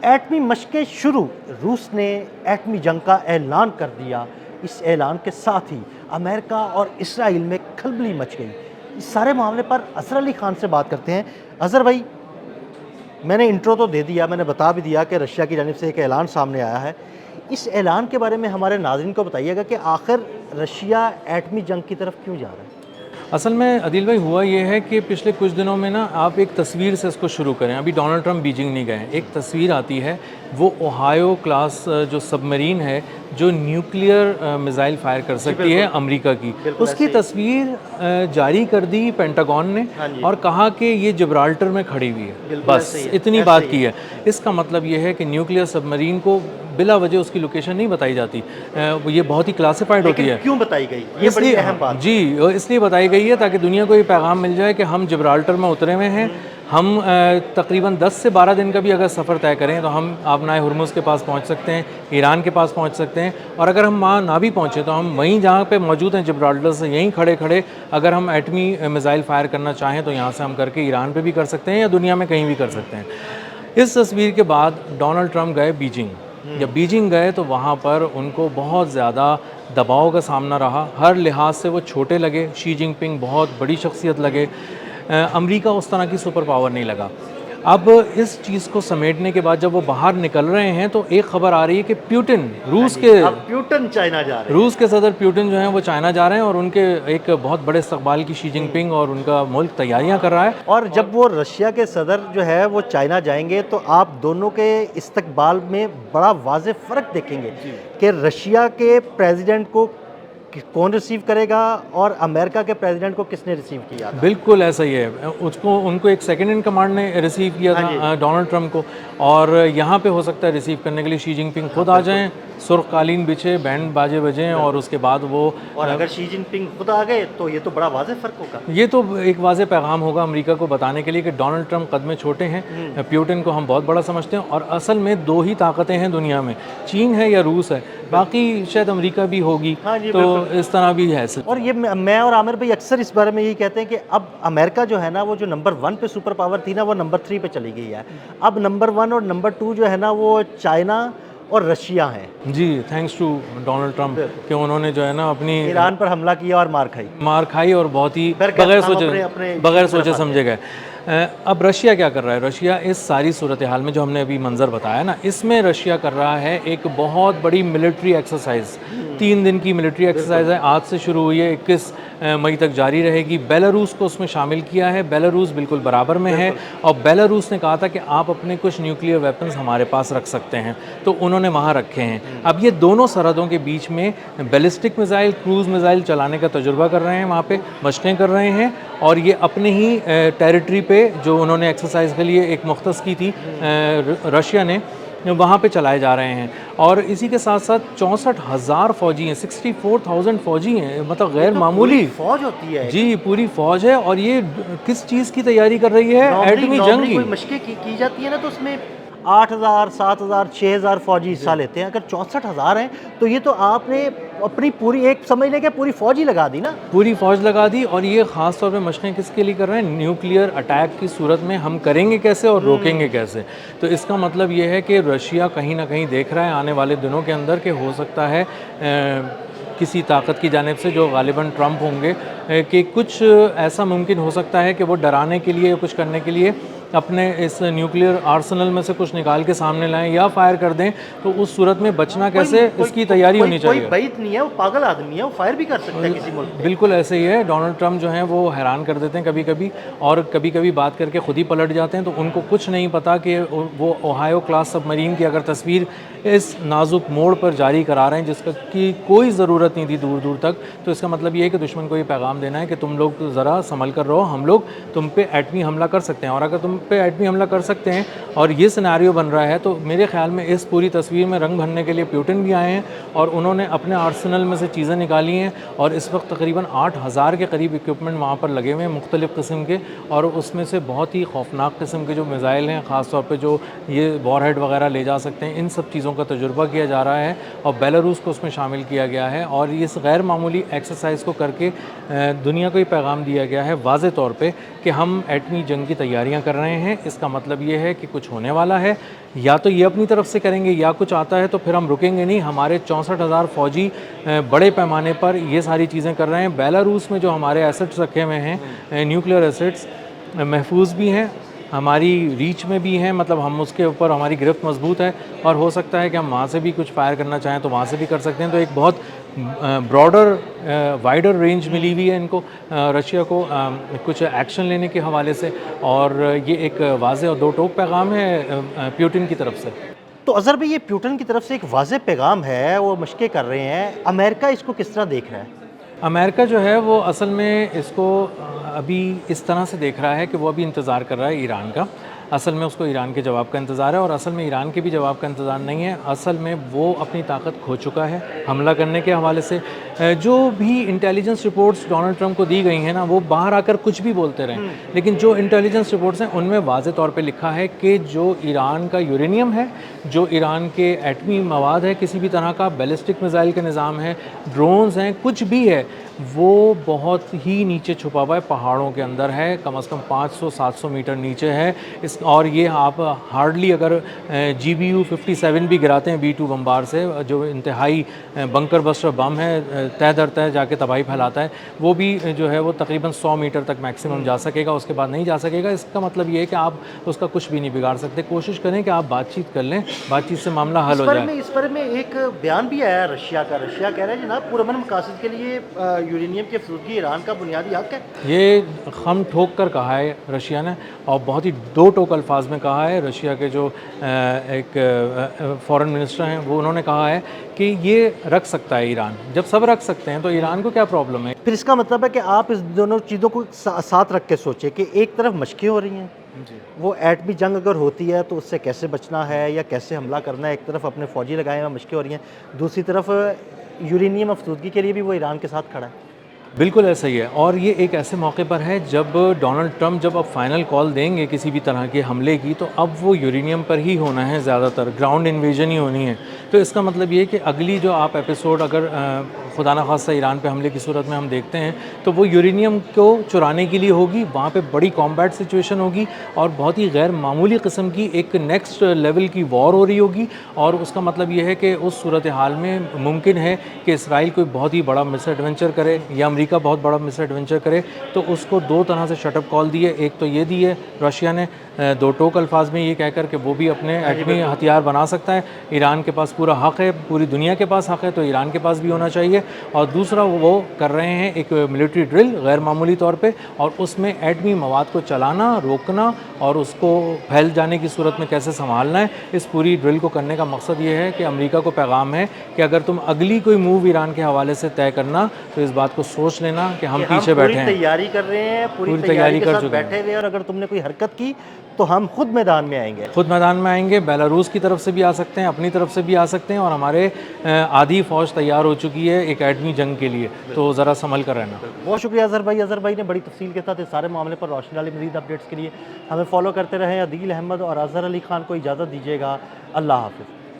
एटमी मशक़ें शुरू, रूस ने एटमी जंग का ऐलान कर दिया। इस ऐलान के साथ ही अमेरिका और इसराइल में खलबली मच गई। इस सारे मामले पर अज़हर अली ख़ान से बात करते हैं। अज़हर भाई, मैंने इंट्रो तो दे दिया, मैंने बता भी दिया कि रशिया की जानिब से एक ऐलान सामने आया है। इस ऐलान के बारे में हमारे नाज़रीन को बताइएगा कि आखिर रशिया एटमी जंग की तरफ क्यों जा रहा है? असल में अदिल भाई हुआ ये है कि पिछले कुछ दिनों में ना आप एक तस्वीर से इसको शुरू करें। अभी डोनाल्ड ट्रंप बीजिंग नहीं गए, एक तस्वीर आती है, वो ओहायो क्लास जो सबमरीन है जो न्यूक्लियर मिसाइल फायर कर सकती है अमेरिका की, उसकी तस्वीर जारी कर दी पेंटागन ने और कहा कि ये जिब्राल्टर में खड़ी हुई है। बस इतनी बात की है। इसका मतलब ये है कि न्यूक्लियर सबमरीन को बिला वजह उसकी लोकेशन नहीं बताई जाती। ये बहुत ही क्लासिफाइड होती है। क्यों बताई गई? ये बड़ी अहम बात जी, इसलिए बताई गई है ताकि दुनिया को ये पैगाम मिल जाए कि हम जिब्राल्टर में उतरे हुए हैं। हम तकरीबन 10 से 12 दिन का भी अगर सफ़र तय करें तो हम आबनाए हुर्मुज़ के पास पहुंच सकते हैं, ईरान के पास पहुंच सकते हैं, और अगर हम वहाँ ना भी पहुँचें तो हम वहीं जहाँ पे मौजूद हैं जिब्राल्टर से यहीं खड़े खड़े अगर हम एटमी मिसाइल फायर करना चाहें तो यहाँ से हम करके ईरान पे भी कर सकते हैं या दुनिया में कहीं भी कर सकते हैं। इस तस्वीर के बाद डोनाल्ड ट्रंप गए बीजिंग। जब बीजिंग गए तो वहाँ पर उनको बहुत ज़्यादा दबाव का सामना रहा। हर लिहाज से वो छोटे लगे। शी जिनपिंग बहुत बड़ी शख्सियत लगे। अमेरिका उस तरह की सुपर पावर नहीं लगा। अब इस चीज़ को समेटने के बाद जब वो बाहर निकल रहे हैं तो एक खबर आ रही है कि प्यूटिन प्यूटिन चाइना जा रहे हैं। रूस के सदर प्यूटिन जो हैं वो चाइना जा रहे हैं और उनके एक बहुत बड़े इस्तकबाल की शी जिनपिंग और उनका मुल्क तैयारियां कर रहा है। और जब वो रशिया के सदर जो है वो चाइना जाएंगे तो आप दोनों के इस्तकबाल में बड़ा वाज़ेह फ़र्क देखेंगे कि रशिया के प्रेसिडेंट को कौन रिसीव करेगा और अमेरिका के प्रेसिडेंट को किसने रिसीव किया था। बिल्कुल ऐसा ही है। उनको एक सेकंड इन कमांड ने रिसीव किया था डोनाल्ड ट्रंप को, और यहाँ पे हो सकता है रिसीव करने के लिए शी जिनपिंग खुद आ जाएं, सुर्ख कालीन बिछे, बैंड बाजे बजें और उसके बाद वो, और अगर शी जिनपिंग खुद आ गए तो ये तो बड़ा वाज़ेह फ़र्क होगा। ये तो एक वाज़ेह पैगाम होगा अमेरिका को बताने के लिए कि डोनाल्ड ट्रंप कद में छोटे हैं, प्यूटिन को हम बहुत बड़ा समझते हैं और असल में दो ही ताकतें हैं दुनिया में, चीन है या रूस है, बाकी शायद अमेरिका भी होगी। तो इस तरह भी है। और ये मैं और आमिर भाई अक्सर इस बारे में यही कहते हैं कि अब अमेरिका जो है ना, वो जो नंबर 1 पे सुपर पावर थी ना, वो नंबर 3 पे चली गई है। अब नंबर 1 और नंबर 2 जो है ना, वो चाइना और रशिया है। जी, थैंक्स टू डोनाल्ड ट्रंप कि उन्होंने जो है ना अपनी ईरान पर हमला किया और मार खाई और बहुत ही बगैर सोचे समझे गए। अब रशिया क्या कर रहा है? रशिया इस सारी सूरत हाल में जो हमने अभी मंजर बताया ना, इसमें रशिया कर रहा है एक बहुत बड़ी मिलिट्री एक्सरसाइज। 3 दिन की मिलिट्री एक्सरसाइज है, आज से शुरू हुई है, 21 मई तक जारी रहेगी। बेलारूस को उसमें शामिल किया है। बेलारूस बिल्कुल बराबर में है और बेलारूस ने कहा था कि आप अपने कुछ न्यूक्लियर वेपन्स हमारे पास रख सकते हैं, तो उन्होंने वहाँ रखे हैं। अब ये दोनों सरहदों के बीच में बैलिस्टिक मिसाइल, क्रूज़ मिसाइल चलाने का तजुर्बा कर रहे हैं, वहाँ पे मशक़ें कर रहे हैं, और ये अपने ही टेरिटरी पे जो उन्होंने एक्सरसाइज के लिए एक मुख्तस की थी रशिया ने, वहाँ पे चलाए जा रहे हैं। और इसी के साथ साथ 64,000 फ़ौजी हैं, 64,000 फ़ौजी हैं, मतलब गैर मामूली फौज होती है। जी, पूरी फ़ौज है। और ये किस चीज़ की तैयारी कर रही है? एटमी जंग की। मशक़ें की जाती है ना, तो उसमें 8,000, 7,000, 6,000 फ़ौजी हिस्सा लेते हैं। अगर 64,000 हैं तो ये तो आपने अपनी पूरी, एक समझ लें कि पूरी फ़ौज ही लगा दी ना। पूरी फ़ौज लगा दी। और ये ख़ास तौर पे मशक़ें किसके लिए कर रहे हैं? न्यूक्लियर अटैक की सूरत में हम करेंगे कैसे और रोकेंगे कैसे। तो इसका मतलब ये है कि रशिया कहीं ना कहीं देख रहा है आने वाले दिनों के अंदर कि हो सकता है किसी ताकत की जानिब से, जो गालिबन ट्रंप होंगे, कि कुछ ऐसा मुमकिन हो सकता है कि वो डराने के लिए, कुछ करने के लिए अपने इस न्यूक्लियर आर्सेनल में से कुछ निकाल के सामने लाएं या फायर कर दें। तो उस सूरत में बचना कैसे, इसकी तैयारी होनी चाहिए। कोई बैत नहीं है, वो पागल आदमी है, वो फायर भी कर सकता है किसी मुल्क पे। बिल्कुल ऐसे ही है। डोनाल्ड ट्रंप जो हैं वो हैरान कर देते हैं कभी कभी, और कभी कभी बात करके खुद ही पलट जाते हैं। तो उनको कुछ नहीं पता कि वो ओहायो क्लास सबमरीन की अगर तस्वीर इस नाजुक मोड़ पर जारी करा रहे हैं जिसका की कोई ज़रूरत नहीं थी दूर दूर तक, तो इसका मतलब ये है कि दुश्मन को ये पैगाम देना है कि तुम लोग ज़रा संभल कर रहो, हम लोग तुम पे एटमी हमला कर सकते हैं। और अगर तुम पे एटमी हमला कर सकते हैं और ये सिनेरियो बन रहा है, तो मेरे ख्याल में इस पूरी तस्वीर में रंग भरने के लिए प्यूटिन भी आए हैं और उन्होंने अपने आर्सेनल में से चीज़ें निकाली हैं। और इस वक्त तकरीबन 8,000 के करीब इक्विपमेंट वहाँ पर लगे हुए हैं मुख्तलिफ़ किस्म के, और उसमें से बहुत ही खौफनाक किस्म के जो मिसाइल हैं, ख़ास तौर पर जो ये वॉरहेड वगैरह ले जा सकते हैं, इन सब चीज़ों का तजुर्बा किया जा रहा है। और बेलारूस को उसमें शामिल किया गया है और इस गैर मामूली एक्सरसाइज को करके दुनिया को ये पैगाम दिया गया है वाज़े तौर पे कि हम एटमी जंग की तैयारियां कर रहे रहे हैं, इसका मतलब ये है कि कुछ होने वाला है। या तो ये अपनी तरफ से करेंगे या कुछ आता है तो फिर हम रुकेंगे नहीं। हमारे 64,000 फ़ौजी बड़े पैमाने पर ये सारी चीज़ें कर रहे हैं। बेलारूस में जो हमारे एसेट्स रखे हुए हैं, न्यूक्लियर एसेट्स, महफूज भी हैं, हमारी रीच में भी हैं, मतलब हम उसके ऊपर हमारी गिरफ्त मजबूत है और हो सकता है कि हम वहाँ से भी कुछ फायर करना चाहें तो वहाँ से भी कर सकते हैं। तो एक बहुत ब्रॉडर वाइडर रेंज मिली हुई है इनको, रशिया को, कुछ एक्शन लेने के हवाले से। और ये एक वाज़ेह और दो टोक पैगाम है पुतिन की तरफ से। तो अज़हर भाई, ये पुतिन की तरफ से एक वाज़ेह पैगाम है, वो मशक़ें कर रहे हैं, अमेरिका इसको किस तरह देख रहा है? अमेरिका जो है वो असल में इसको अभी इस तरह से देख रहा है कि वो अभी इंतज़ार कर रहा है ईरान का। असल में उसको ईरान के जवाब का इंतज़ार है और असल में ईरान के भी जवाब का इंतज़ार नहीं है। असल में वो अपनी ताकत खो चुका है हमला करने के हवाले से। जो भी इंटेलिजेंस रिपोर्ट्स डोनाल्ड ट्रंप को दी गई हैं ना, वो बाहर आकर कुछ भी बोलते रहें, लेकिन जो इंटेलिजेंस रिपोर्ट्स हैं उनमें वाज़ेह तौर पे लिखा है कि जो ईरान का यूरेनियम है, जो ईरान के एटमी मवाद है, किसी भी तरह का बैलिस्टिक मिसाइल का निज़ाम है, ड्रोन्स हैं, कुछ भी है, वो बहुत ही नीचे छुपा हुआ है, पहाड़ों के अंदर है, कम से कम 500-700 मीटर नीचे है। और ये आप हार्डली अगर GBU 57 भी गिराते हैं B-2 बम्बार से, जो इंतहाई बंकर बस्टर बम है, तह दर तह जाके तबाही फैलाता है, वो भी जो है वो तकरीबन 100 मीटर तक मैक्सिमम जा सकेगा, उसके बाद नहीं जा सकेगा। इसका मतलब ये है कि आप उसका कुछ भी नहीं बिगाड़ सकते। कोशिश करें कि आप बातचीत कर लें, बातचीत से मामला हल हो जाए। इस पर में एक बयान भी आया रशिया का। रशिया कह रहा है जनाब, पुरअमन मकासद के लिए यूरेनियम की अफसुदगी ईरान का बुनियादी हक है। ये खम ठोक कर कहा है रशिया ने, और बहुत ही दो टोक अल्फाज में कहा है। रशिया के जो एक फॉरेन मिनिस्टर हैं, वो उन्होंने कहा है कि ये रख सकता है ईरान। जब सब रख सकते हैं तो ईरान को क्या प्रॉब्लम है? फिर इसका मतलब है कि आप इस दोनों चीज़ों को साथ रख के सोचें कि एक तरफ मशक़ें हो रही हैं, वो एटमी जंग अगर होती है तो उससे कैसे बचना है या कैसे हमला करना है, एक तरफ अपने फ़ौजी लगाए हुए मशक़ें हो रही हैं, दूसरी तरफ यूरेनियम अफसुदगी के लिए भी वो ईरान के साथ खड़ा है। बिल्कुल ऐसा ही है, और ये एक ऐसे मौके पर है जब डोनाल्ड ट्रंप जब अब फाइनल कॉल देंगे किसी भी तरह के हमले की, तो अब वो यूरेनियम पर ही होना है, ज़्यादातर ग्राउंड इन्वेजन ही होनी है। तो इसका मतलब ये है कि अगली जो आप एपिसोड अगर खुदा न खास्ता ईरान पे हमले की सूरत में हम देखते हैं, तो वो यूरेनियम को चुराने के लिए होगी। वहाँ पे बड़ी कॉम्बैट सिचुएशन होगी और बहुत ही गैर मामूली किस्म की एक नेक्स्ट लेवल की वॉर हो रही होगी। और उसका मतलब ये है कि उस सूरत हाल में मुमकिन है कि इसराइल कोई बहुत ही बड़ा मिस एडवेंचर करे या अमेरिका बहुत बड़ा मिस एडवेंचर करे। तो उसको दो तरह से शटअप कॉल दिए। एक तो ये दी है रशिया ने दो टोक अल्फाज में ये कहकर कि वो भी अपने एटमी हथियार बना सकता है, ईरान के पास पूरा हक़ है, पूरी दुनिया के पास हक़ है, तो ईरान के पास भी होना चाहिए। और दूसरा वो कर रहे हैं एक मिलिट्री ड्रिल गैर मामूली तौर पे, और उसमें एटमी मवाद को चलाना, रोकना और उसको फैल जाने की सूरत में कैसे संभालना है। इस पूरी ड्रिल को करने का मकसद ये है कि अमेरिका को पैगाम है कि अगर तुम अगली कोई मूव ईरान के हवाले से तय करना तो इस बात को सोच लेना कि हम पीछे बैठे हैं, तैयारी कर रहे हैं, पूरी तैयारी कर चुके बैठे हुए हैं, और अगर तुमने कोई हरकत की तो हम खुद मैदान में आएंगे। खुद मैदान में आएंगे। बेलारूस की तरफ से भी आ सकते हैं, अपनी तरफ से भी आ सकते हैं, और हमारे आधी फ़ौज तैयार हो चुकी है एक एटमी जंग के लिए, तो ज़रा संभल कर रहना। बहुत शुक्रिया अज़हर भाई। अज़हर भाई ने बड़ी तफसील के साथ इस सारे मामले पर रोशनी डाली। मज़ीद अपडेट्स के लिए हमें फॉलो करते रहें। अदील अहमद और अज़हर अली खान को इजाज़त दीजिएगा। अल्लाह हाफ़िज़।